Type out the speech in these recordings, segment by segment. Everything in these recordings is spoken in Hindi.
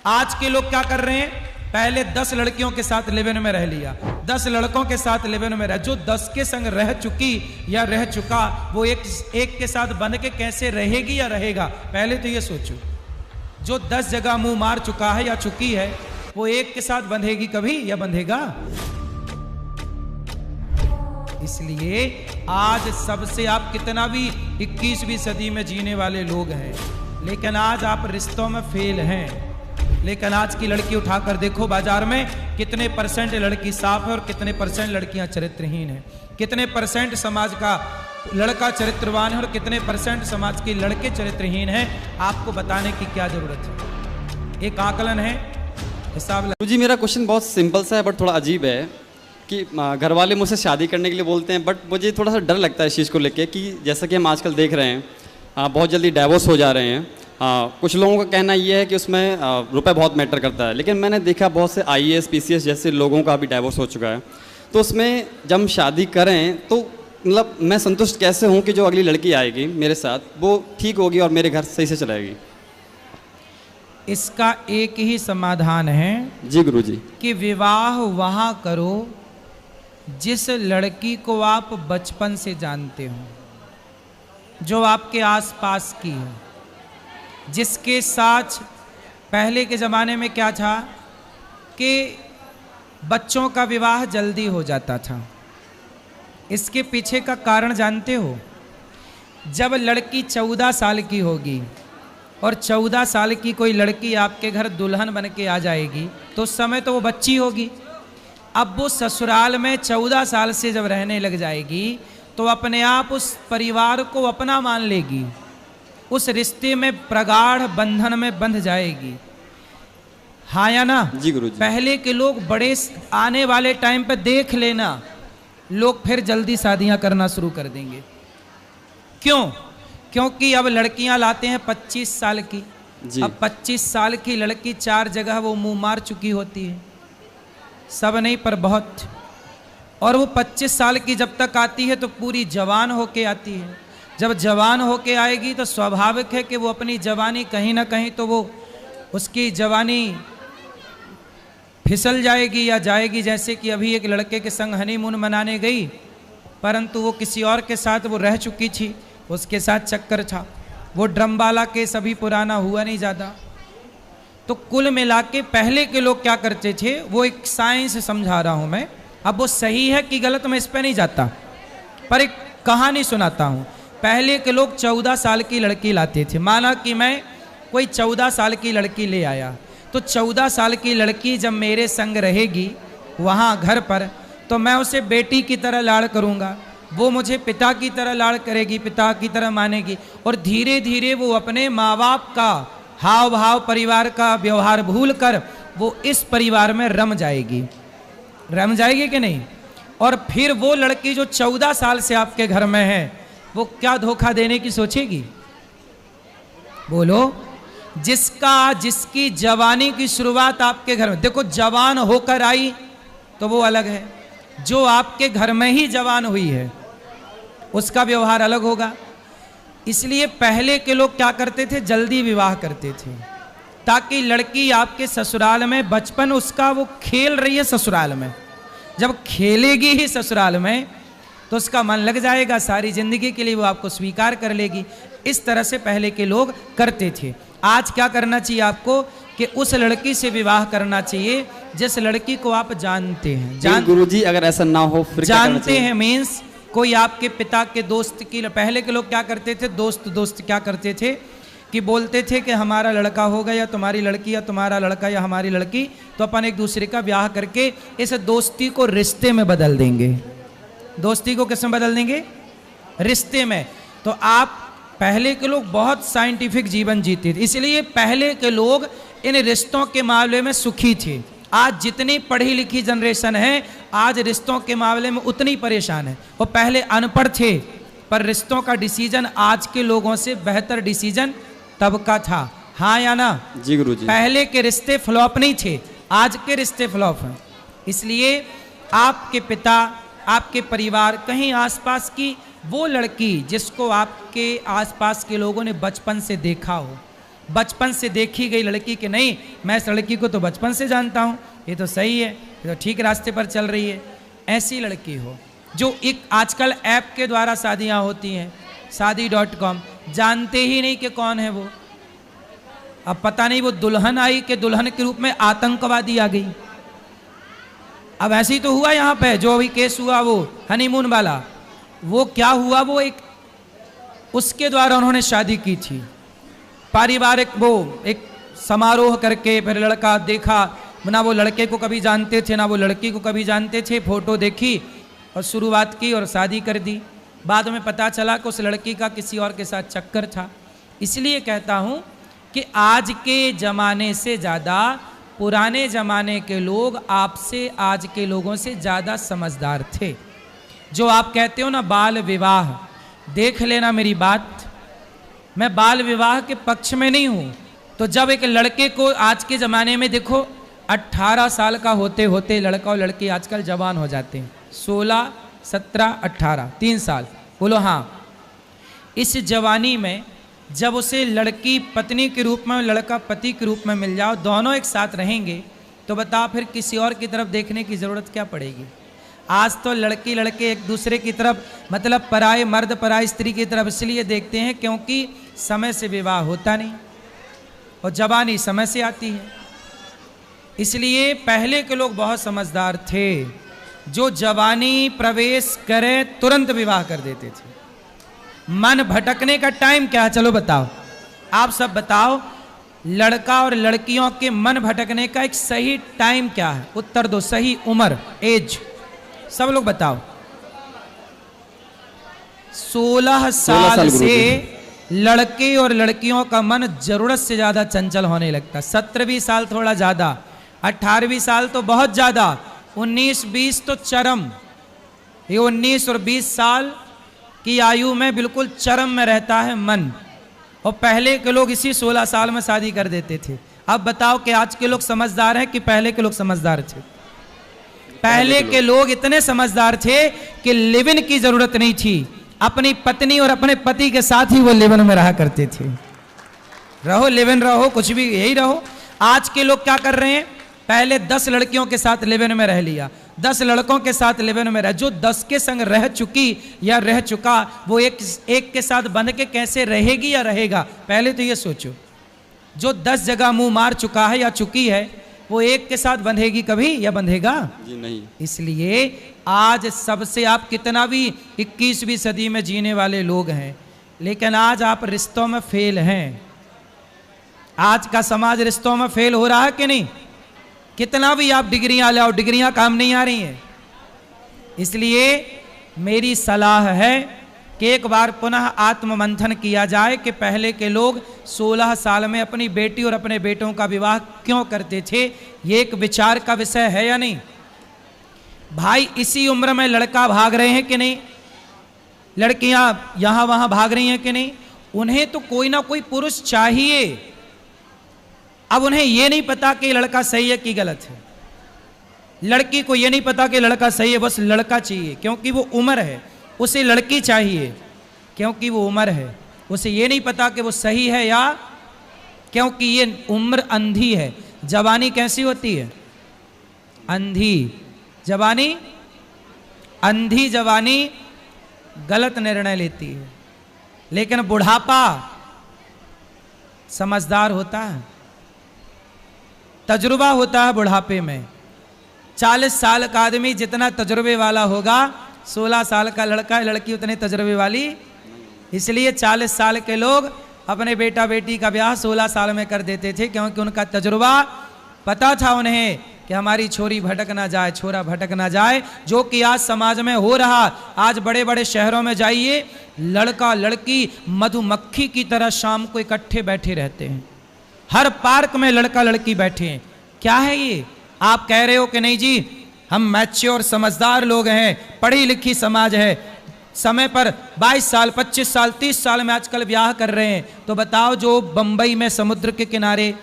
आज के लोग क्या कर रहे हैं, पहले 10 लड़कियों के साथ लिव इन में रह लिया, 10 लड़कों के साथ लिव इन में रह, जो 10 के संग रह चुकी या रह चुका वो एक के साथ बंध के कैसे रहेगी या रहेगा। पहले तो ये सोचो, जो 10 जगह मुंह मार चुका है या चुकी है वो एक के साथ बंधेगी कभी या बंधेगा। इसलिए आज सबसे आप कितना भी 21वीं सदी में जीने वाले लोग हैं, लेकिन आज आप रिश्तों में फेल हैं। लेकिन आज की लड़की उठाकर देखो बाजार में कितने परसेंट लड़की साफ है और कितने परसेंट लड़कियां चरित्रहीन हैं, कितने परसेंट समाज का लड़का चरित्रवान है और कितने परसेंट समाज के लड़के चरित्रहीन हैं। आपको बताने की क्या जरूरत है, एक आकलन है, हिसाब। जी मेरा क्वेश्चन बहुत सिंपल सा है बट थोड़ा अजीब है कि घर वाले मुझसे शादी करने के लिए बोलते हैं, बट मुझे थोड़ा सा डर लगता है इस चीज़ को लेके कि जैसा कि हम आजकल देख रहे हैं बहुत जल्दी डाइवोर्स हो जा रहे हैं। कुछ लोगों का कहना ये है कि उसमें रुपए बहुत मैटर करता है, लेकिन मैंने देखा बहुत से IAS PCS जैसे लोगों का भी डाइवोर्स हो चुका है। तो उसमें जब हम शादी करें तो मतलब मैं संतुष्ट कैसे हूँ कि जो अगली लड़की आएगी मेरे साथ वो ठीक होगी और मेरे घर सही से चलाएगी। इसका एक ही समाधान है जी गुरुजी, कि विवाह वहाँ करो जिस लड़की को आप बचपन से जानते हो, जो आपके आसपास की है, जिसके साथ पहले के ज़माने में क्या था कि बच्चों का विवाह जल्दी हो जाता था। इसके पीछे का कारण जानते हो, जब लड़की 14 साल की होगी और 14 साल की कोई लड़की आपके घर दुल्हन बन के आ जाएगी तो उस समय तो वो बच्ची होगी। अब वो ससुराल में 14 साल से जब रहने लग जाएगी तो अपने आप उस परिवार को अपना मान लेगी, उस रिश्ते में प्रगाढ़ बंधन में बंध जाएगी। हाँ या ना? जी गुरुजी। पहले के लोग बड़े आने वाले टाइम पे देख लेना, लोग फिर जल्दी शादियां करना शुरू कर देंगे। क्यों? क्योंकि अब लड़कियां लाते हैं 25 साल की। अब 25 साल की लड़की 4 जगह वो मुंह मार चुकी होती है, सब नहीं पर बहुत। और वो 25 साल की जब तक आती है तो पूरी जवान होके आती है। जब जवान होके आएगी तो स्वाभाविक है कि वो अपनी जवानी कहीं ना कहीं तो वो उसकी जवानी फिसल जाएगी या जाएगी। जैसे कि अभी एक लड़के के संग हनीमून मनाने गई, परंतु वो किसी और के साथ वो रह चुकी थी, उसके साथ चक्कर था। वो ड्रमबाला केस अभी पुराना हुआ नहीं ज़्यादा। तो कुल मिला के पहले के लोग क्या करते थे, वो एक साइंस समझा रहा हूँ मैं, अब वो सही है कि गलत मैं इस पर नहीं जाता, पर एक कहानी सुनाता हूँ। पहले के लोग 14 साल की लड़की लाते थे। माना कि मैं कोई 14 साल की लड़की ले आया, तो 14 साल की लड़की जब मेरे संग रहेगी वहाँ घर पर, तो मैं उसे बेटी की तरह लाड़ करूँगा, वो मुझे पिता की तरह लाड़ करेगी, पिता की तरह मानेगी। और धीरे धीरे वो अपने माँ बाप का हाव भाव, परिवार का व्यवहार भूल कर वो इस परिवार में रम जाएगी कि नहीं। और फिर वो लड़की जो 14 साल से आपके घर में है, वो क्या धोखा देने की सोचेगी? बोलो। जिसकी जवानी की शुरुआत आपके घर में, देखो जवान होकर आई तो वो अलग है, जो आपके घर में ही जवान हुई है उसका व्यवहार अलग होगा। इसलिए पहले के लोग क्या करते थे, जल्दी विवाह करते थे, ताकि लड़की आपके ससुराल में बचपन उसका वो खेल रही है ससुराल में, जब खेलेगी ही ससुराल में तो उसका मन लग जाएगा, सारी जिंदगी के लिए वो आपको स्वीकार कर लेगी। इस तरह से पहले के लोग करते थे। आज क्या करना चाहिए आपको कि उस लड़की से विवाह करना चाहिए जिस लड़की को आप जानते हैं। गुरुजी अगर ऐसा ना हो फिर जानते हैं मीन्स कोई आपके पिता के दोस्त की। पहले के लोग क्या करते थे, दोस्त क्या करते थे कि बोलते थे कि हमारा लड़का होगा या तुम्हारी लड़की या तुम्हारा लड़का या हमारी लड़की, तो अपन एक दूसरे का ब्याह करके इस दोस्ती को रिश्ते में बदल देंगे। दोस्ती को किस में बदल देंगे? रिश्ते में। तो आप पहले के लोग बहुत साइंटिफिक जीवन जीते थे, इसलिए पहले के लोग इन रिश्तों के मामले में सुखी थे। आज जितनी पढ़ी लिखी जनरेशन है आज रिश्तों के मामले में उतनी परेशान है। वो पहले अनपढ़ थे पर रिश्तों का डिसीजन आज के लोगों से बेहतर डिसीजन तब का था। हाँ या ना? जी गुरुजी। पहले के रिश्ते फ्लॉप नहीं थे, आज के रिश्ते फ्लॉप हैं। इसलिए आपके पिता, आपके परिवार, कहीं आसपास की वो लड़की जिसको आपके आसपास के लोगों ने बचपन से देखा हो, बचपन से देखी गई लड़की कि नहीं, मैं इस लड़की को तो बचपन से जानता हूँ, ये तो सही है, ये तो ठीक रास्ते पर चल रही है, ऐसी लड़की हो। जो एक आजकल ऐप के द्वारा शादियाँ होती हैं, शादी.com, जानते ही नहीं कि कौन है वो। अब पता नहीं वो दुल्हन आई कि दुल्हन के रूप में आतंकवादी आ गई। अब ऐसे ही तो हुआ यहाँ पे, जो अभी केस हुआ वो हनीमून वाला, वो क्या हुआ, वो एक उसके द्वारा उन्होंने शादी की थी, पारिवारिक वो एक समारोह करके, फिर लड़का देखा, ना वो लड़के को कभी जानते थे ना वो लड़की को कभी जानते थे, फोटो देखी और शुरुआत की और शादी कर दी। बाद में पता चला कि उस लड़की का किसी और के साथ चक्कर था। इसलिए कहता हूँ कि आज के ज़माने से ज़्यादा पुराने ज़माने के लोग आपसे, आज के लोगों से ज़्यादा समझदार थे। जो आप कहते हो ना बाल विवाह, देख लेना मेरी बात, मैं बाल विवाह के पक्ष में नहीं हूँ। तो जब एक लड़के को आज के ज़माने में देखो 18 साल का होते होते लड़का और लड़की आजकल जवान हो जाते हैं, 16, 17, 18, 3 साल, बोलो हाँ। इस जवानी में जब उसे लड़की पत्नी के रूप में, लड़का पति के रूप में मिल जाओ, दोनों एक साथ रहेंगे, तो बताओ फिर किसी और की तरफ देखने की ज़रूरत क्या पड़ेगी। आज तो लड़की लड़के एक दूसरे की तरफ, मतलब पराए मर्द पराई स्त्री की तरफ इसलिए देखते हैं क्योंकि समय से विवाह होता नहीं और जवानी समय से आती है। इसलिए पहले के लोग बहुत समझदार थे, जो जवानी प्रवेश करे तुरंत विवाह कर देते थे। मन भटकने का टाइम क्या है, चलो बताओ, आप सब बताओ, लड़का और लड़कियों के मन भटकने का एक सही टाइम क्या है, उत्तर दो, सही उम्र, एज, सब लोग बताओ। 16 साल से लड़के और लड़कियों का मन जरूरत से ज्यादा चंचल होने लगता। 17 साल थोड़ा ज्यादा, 18 साल तो बहुत ज्यादा, 19-20 तो चरम। ये 19 और 20 साल की आयु में बिल्कुल चरम में रहता है मन। और पहले के लोग इसी 16 साल में शादी कर देते थे। अब बताओ कि आज के लोग समझदार हैं कि पहले के लोग समझदार थे? पहले के लोग इतने समझदार थे कि लिव इन की जरूरत नहीं थी, अपनी पत्नी और अपने पति के साथ ही वो लिव इन में रहा करते थे। रहो लिव इन रहो, कुछ भी यही रहो। आज के लोग क्या कर रहे हैं, पहले 10 लड़कियों के साथ लिव इन में रह लिया, 10 लड़कों के साथ लिव इन में रह, जो 10 के संग रह चुकी या रह चुका वो एक के साथ बंध के कैसे रहेगी या रहेगा, पहले तो ये सोचो। जो 10 जगह मुंह मार चुका है या चुकी है, वो एक के साथ बंधेगी कभी या बंधेगा? जी नहीं। इसलिए आज सबसे, आप कितना भी 21वीं सदी में जीने वाले लोग हैं, लेकिन आज आप रिश्तों में फेल हैं। आज का समाज रिश्तों में फेल हो रहा है कि नहीं? कितना भी आप डिग्रियां लाओ, डिग्रियां काम नहीं आ रही हैं। इसलिए मेरी सलाह है कि एक बार पुनः आत्ममंथन किया जाए कि पहले के लोग 16 साल में अपनी बेटी और अपने बेटों का विवाह क्यों करते थे। ये एक विचार का विषय है या नहीं भाई? इसी उम्र में लड़का भाग रहे हैं कि नहीं, लड़कियां यहां वहां भाग रही हैं कि नहीं? उन्हें तो कोई ना कोई पुरुष चाहिए। अब उन्हें यह नहीं पता कि लड़का सही है कि गलत है, लड़की को यह नहीं पता कि लड़का सही है, बस लड़का चाहिए क्योंकि वो उम्र है, उसे लड़की चाहिए क्योंकि वो उम्र है। उसे ये नहीं पता कि वो सही है या, क्योंकि ये उम्र अंधी है। जवानी कैसी होती है? अंधी जवानी। अंधी जवानी गलत निर्णय लेती है, लेकिन बुढ़ापा समझदार होता है, तजुर्बा होता है बुढ़ापे में। 40 साल का आदमी जितना तजुर्बे वाला होगा, 16 साल का लड़का लड़की उतने तजुर्बे वाली। इसलिए 40 साल के लोग अपने बेटा बेटी का ब्याह 16 साल में कर देते थे, क्योंकि उनका तजुर्बा, पता था उन्हें कि हमारी छोरी भटक ना जाए, छोरा भटक ना जाए, जो कि आज समाज में हो रहा। आज बड़े बड़े शहरों में जाइए, लड़का लड़की मधुमक्खी की तरह शाम को इकट्ठे बैठे रहते हैं। हर पार्क में लड़का लड़की बैठे हैं। क्या है ये? आप कह रहे हो कि नहीं जी हम मैच्योर समझदार लोग हैं, पढ़ी लिखी समाज है, समय पर 22 साल 25 साल 30 साल में आजकल ब्याह कर रहे हैं। तो बताओ, जो बंबई में समुद्र के किनारे,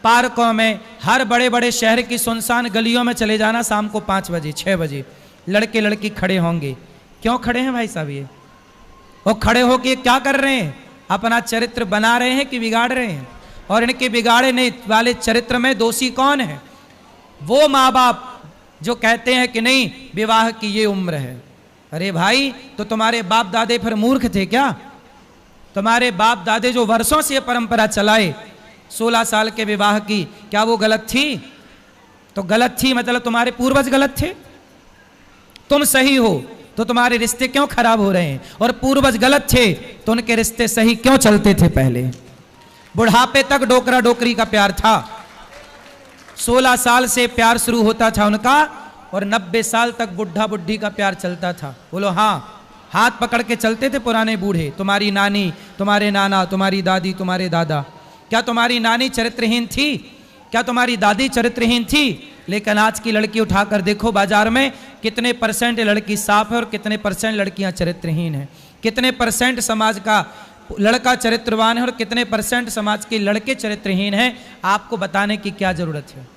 पार्कों में, हर बड़े बड़े शहर की सुनसान गलियों में चले जाना, शाम को 5 बजे 6 बजे लड़के लड़की खड़े होंगे। क्यों खड़े हैं भाई साहब? ये वो खड़े होके क्या कर रहे हैं? अपना चरित्र बना रहे हैं कि बिगाड़ रहे हैं? और इनके बिगाड़ने वाले चरित्र में दोषी कौन है? वो माँ बाप जो कहते हैं कि नहीं विवाह की ये उम्र है। अरे भाई, तो तुम्हारे बाप दादे फिर मूर्ख थे क्या? तुम्हारे बाप दादे जो वर्षों से ये परंपरा चलाए 16 साल के विवाह की, क्या वो गलत थी? तो गलत थी मतलब तुम्हारे पूर्वज गलत थे। तुम सही हो तो तुम्हारे रिश्ते क्यों खराब हो रहे हैं? और पूर्वज गलत थे तो उनके रिश्ते सही क्यों चलते थे? पहले बुढ़ापे तक डोकरा डोकरी का प्यार था। 16 साल से प्यार शुरू होता था उनका और 90 साल तक बुढ़ा बुढ़ी का प्यार चलता था। बोलो हाँ, हाथ पकड़ के चलते थे पुराने बूढ़े। तुम्हारी नानी, तुम्हारे नाना, तुम्हारी दादी, तुम्हारे दादा। क्या तुम्हारी नानी चरित्रहीन थी? क्या तुम्हारी दादी चरित्रहीन थी? लेकिन आज की लड़की उठाकर देखो बाजार में, कितने परसेंट लड़की साफ है और कितने परसेंट लड़कियां चरित्रहीन हैं। कितने परसेंट समाज का लड़का चरित्रवान है और कितने परसेंट समाज के लड़के चरित्रहीन हैं। आपको बताने की क्या जरूरत है?